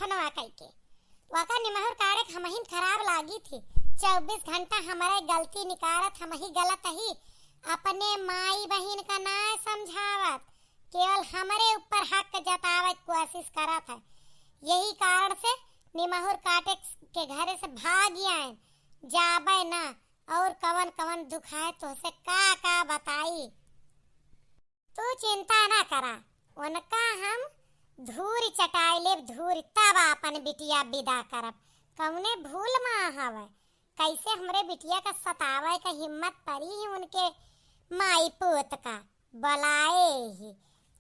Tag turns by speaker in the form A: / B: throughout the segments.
A: फोनवा करके वका निमहर काटे हम ही खराब लागी थी। 24 घंटा हमारे गलती निकारत, हम ही गलत ही अपने माई बहन का ना समझावत, केवल हमारे ऊपर हक जतावत कोशिश करत है। यही कारण से निमहर काटे के घरे से भाग आए, जाबे ना। और कवन कवन दुखाए तो से का बताई। तू चिंता ना करा, उनका हम धूरी चटाई ले, धूरी तब अपन बिटिया विदा करब। कौने भूल में हवे, कैसे हमरे बिटिया का सतावे का हिम्मत पड़ी ही उनके माई पोत का बुलाए ही।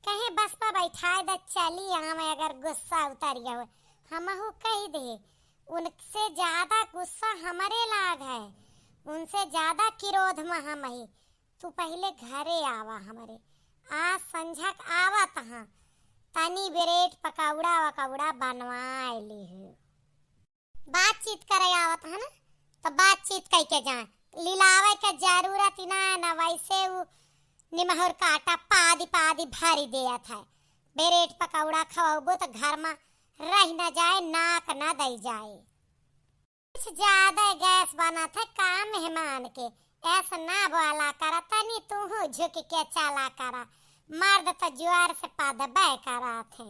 A: कहे बस पर बैठाए द चली आवे, अगर गुस्सा उतर गया हमहू कह दे। उनसे ज्यादा गुस्सा हमारे लाग है, उनसे ज्यादा क्रोध में हम ही। तू पहले घरे आवा हमारे, आज संझक आवा तहाँ तनी ब्रेड पकौड़ा वकौड़ा बनवाए ली है। बातचीत करे आवत है ना, तो बातचीत करके जाए, लिलावे के जरूरत ही ना। न वैसे वो निमहर काटा पादी पादी भरी देत है। ब्रेड पकौड़ा खवाबो तो घर में रह न जाए, नाक न दे जाए। कुछ ज्यादा गैस बना था का मेहमान के, ऐसा ना बोला करा तनी तू झुक के चला करा। मर्द तो ज्वार से पादबे करा थे।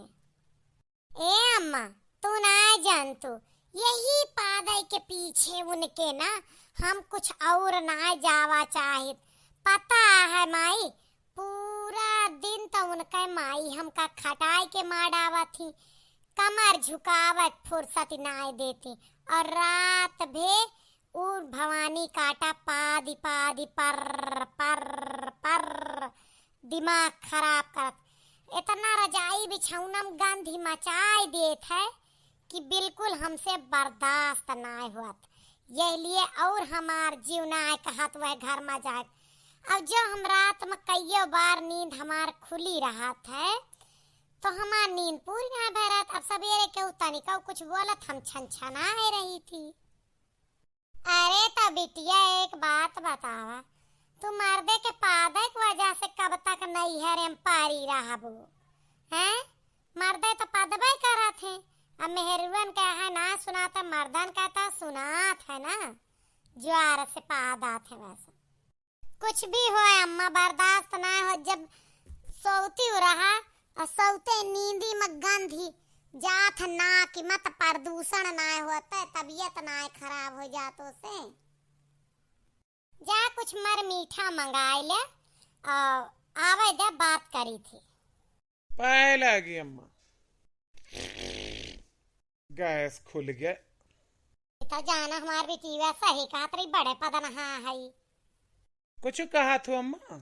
A: ए अम्मा तू ना जान, तू यही पादे के पीछे उनके ना हम कुछ और ना जावा चाहिए। पता है माई, पूरा दिन तो उनका माई हमका खटाई के माडावा थी, कमर झुकावत फुर्सत ना देती। और रात भे उर भवानी काटा पादी पादी पर पर पर दिमाग खराब करत। इतना रजाई बिछौनम गंधी मचाई देत है कि बिल्कुल हमसे बर्दाश्त ना हुआ। ये लिए और हमार जीव ना कहत वह घर में जाए। अब जो हम रात में कईयों बार नींद हमार खुली रहत है, तो हमार नींद पूरी ना भरत। अब सवेरे के तनिका कुछ बोलत हम छनछना रही थी। अरे तो बिटिया एक बात बतावा, तू मर्दे के पादे की वजह से कब तक नैहर में पारी रहबो हैं? मर्दे तो पदबे करत है। अब मेहरुवन का है ना सुनाता, मर्दन का तो सुनात है ना, ज्वार से पादात है। वैसे कुछ भी हो अम्मा, बर्दाश्त ना हो। जब सोती रहा और सोते नींदी में गंधी जात ना कि मत प्रदूषण ना होता, तबीयत ना खराब हो जातो से। जा कुछ मर मीठा मंगाए ले और आवे दे, बात करी थी।
B: पहले लगी अम्मा, गैस खुल गया।
A: तो जाना हमार बेटी वैसा ही कहा तरी बड़े पदन हाँ है।
B: कुछ कहा थो अम्मा?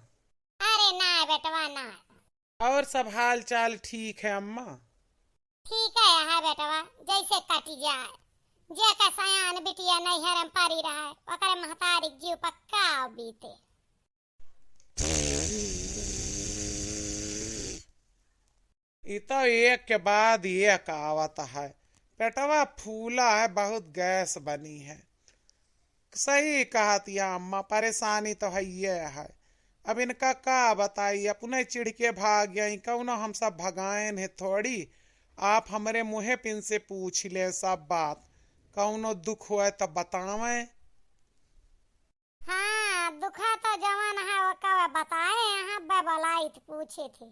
A: अरे ना बेटवा ना।
B: और सब हाल चाल ठीक है अम्मा?
A: ठीक है बेटवा, जैसे कटी जाए। जे का सयान बिटिया नैहर में पड़ी रहा, ओकरे महतारी जीव पक्का बीते।
B: इतो एक के बाद एक आवत है। पेटवा फूला है, बहुत गैस बनी है। सही कहती है अम्मा, परेशानी तो है ये है। अब इनका का बताई, अपने चिढ़ के भाग गई। कौनो हम सब भगाएन है थोड़ी, आप हमारे मुँहे पिन से पूछ ले सब बात। कौनो दुख हुआ तो बतावे।
A: हाँ दुखा तो जवान है, वो कब बताए यहाँ बबलाई थी, पूछे थे।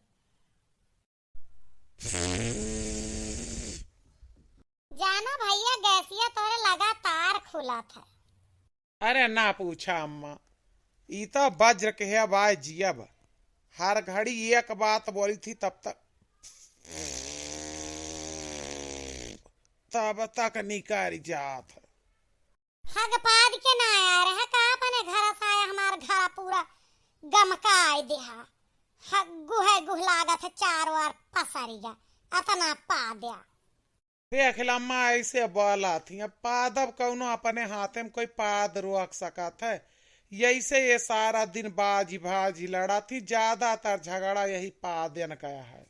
A: जाना भैया गैसिया तोरे लगातार खुला था।
B: अरे ना पूछा अम्मा, ई तो वज्र के है बाय जियब। हर घड़ी एक बात बोली थी, तब तक निकाल जात।
A: हग पाद के ना आया रहा का अपने घर से आया, हमार घर पूरा गमकाई देहा। हग्गु है गुह लागत है, चारों ओर पसरी जा अतना पा दिया।
B: देख लम्मा ऐसे बोला थी, अब पादब कौनो अपने हाथे में कोई पाद रोक सकत है। यही से ये सारा दिन बाजी भाजी लड़ा थी, ज्यादातर झगड़ा यही पादन का है।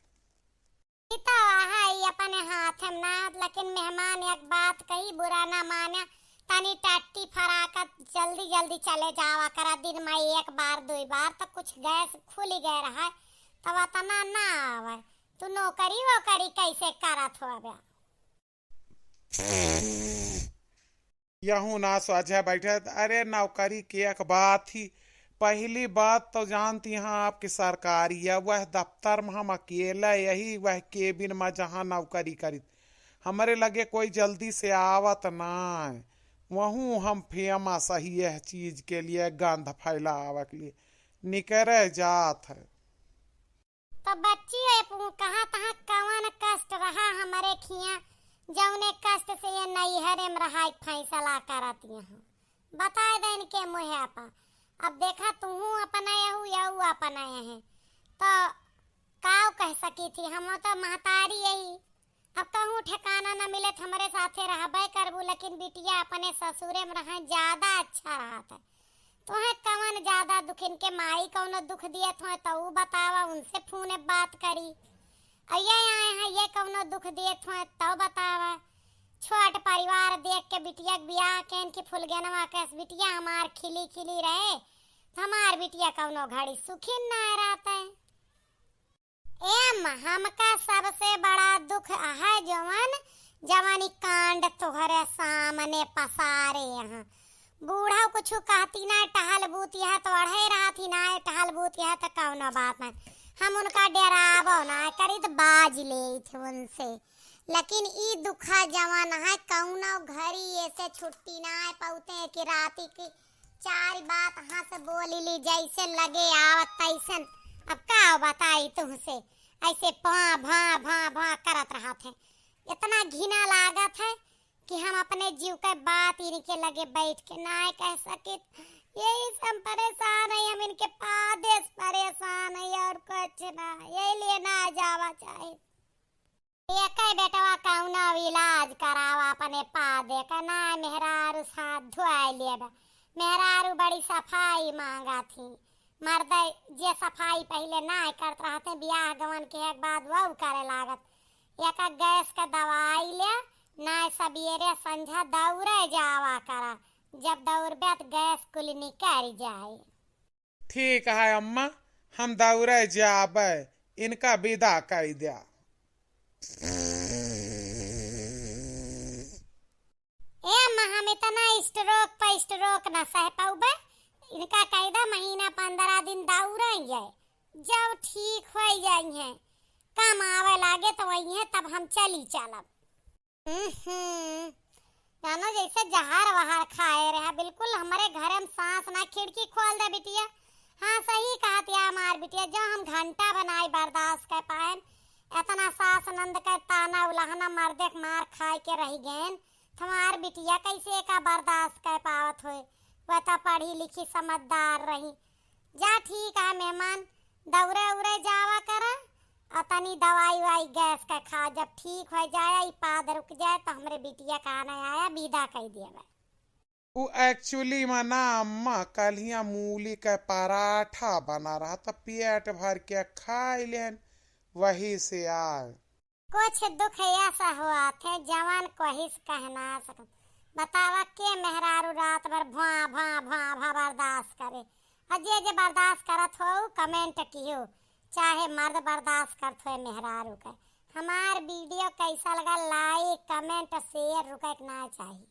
A: अपने हाथ में ना, लेकिन मेहमान एक बात कही बुरा ना माने। तनी टट्टी फराकत जल्दी जल्दी चले जावा करा, दिन में एक बार दो बार तो कुछ गैस खुल गए रहा, तब तना ना आवे। तू नौकरी वो करी कैसे करत हो?
B: यहू ना सोझे बैठे। अरे नौकरी की एक बात थी। पहली बात तो जानती हैं आपकी सरकारी है, वह दफ्तर में हम अकेले यही वह केबिन में जहाँ नौकरी करी हमारे लगे कोई जल्दी से आवत ना है। वहू हम फेमस ही यह चीज के लिए गंध फैलावे के लिए निकरे जात है।
A: तो बच्ची है कहाँ तहाँ कवन कष्ट रहा हमारे खिया जौने कष्ट से ये नैहरे में रहा फैसला करती हैं। बता दे इनके मुहे पा। अब देखा तू अपनाया हूँ या वो अपनाया है तो काव कह सकी थी। हम तो महतारी यही अब कहूँ ठिकाना न मिले तो हमारे साथे रहबे करबू, लेकिन बिटिया अपने ससुरे में रहा ज्यादा अच्छा रहा था। तुम्हें कवन ज्यादा दुख इनके माई कौनो दुख दिए तो वो बतावा, उनसे फोन बात करी। ये आए हैं ये कौनो दुख दिए तो बतावा। छोट परिवार देख के बिटिया बियाह के इनकी फुलगनवा के बिटिया हमार खिली खिली रहे तो हमार बिटिया कौनो घड़ी सुखी न रहता है। एम हमका सबसे बड़ा दुख है जवान जवानी कांड तुहरे सामने पसारे। यहाँ बूढ़ा कुछ कहती ना टहल बूती है तो अढ़े रहा थी ना टहल बूती है तो कौनो बात ना हम उनका डरावो ना करी तो बाज ले थे उनसे। लेकिन ई दुखा जवान है कौनो घरी ऐसे छुट्टी ना पाते कि राती की चार बात हाँ से बोली ली जैसे लगे आवत तैसन। अब का बताई तुमसे ऐसे भा भा भा भा करत रहा थे। इतना घिना लागत है कि हम अपने जीव के बात इनके लगे बैठ के ना कह सके। यही सब परेशान है, हम इनके पादेश परेशान है और कुछ ना, यही लिए ना जावा चाहे। एक बेटवा कौनो इलाज करावा अपने पादे का ना मेहरारू साथ धुआई लेबा। मेहरारू बड़ी सफाई मांगा थी। मर्द जे सफाई पहले ना करत रहते बियाह गवन के एक बाद वो करे लागत। एक गैस का दवाई ले ना सबेरे संझा दौड़े जावा करा, जब दौड़बे तो गैस कुल निकल जाए।
B: ठीक है अम्मा हम दौड़े जाबे, इनका विदा कर दिया।
A: हम इतना स्ट्रोक पर स्ट्रोक न सह पाऊबे। इनका कायदा महीना 15 दिन दौड़ेंगे, जब ठीक हो जाएंगे कम आवे लागे तो वही है तब हम चली चलब। जानो जैसे जहर वहार खाए रहा बिल्कुल हमारे घर में सांस ना। खिड़की खोल दे बिटिया। हाँ सही कहती है हमार बिटिया, जो हम घंटा बनाई बर्दाश्त कर पाए इतना सास नंद का ताना उलाहना मर्दे मार खाए के रह गए। हमार बिटिया कैसे का बर्दाश्त कर पावत हो। वह तो पढ़ी लिखी समझदार रही। जा ठीक है मेहमान दौरे उरे जावा करा और तनी दवाई वाई गैस का खा, जब ठीक हो जाए पाद रुक जाए तो हमरे बिटिया का आना आया विदा कह दिया।
B: वो एक्चुअली में ना अम्मा कलिया मूली का पराठा बना रहा था, पेट भर के खा लेन वही से आए।
A: कुछ दुख ऐसा हुआ थे जवान को ही कहना सकता। बतावा के मेहरारू रात भर भा भा भा भा बर्दाश्त करे। अजय जे बर्दाश्त करत हो कमेंट कियो, चाहे मर्द बर्दाश्त करत हो मेहरारू का। हमार वीडियो कैसा लगा लाइक कमेंट शेयर रुके ना चाहिए।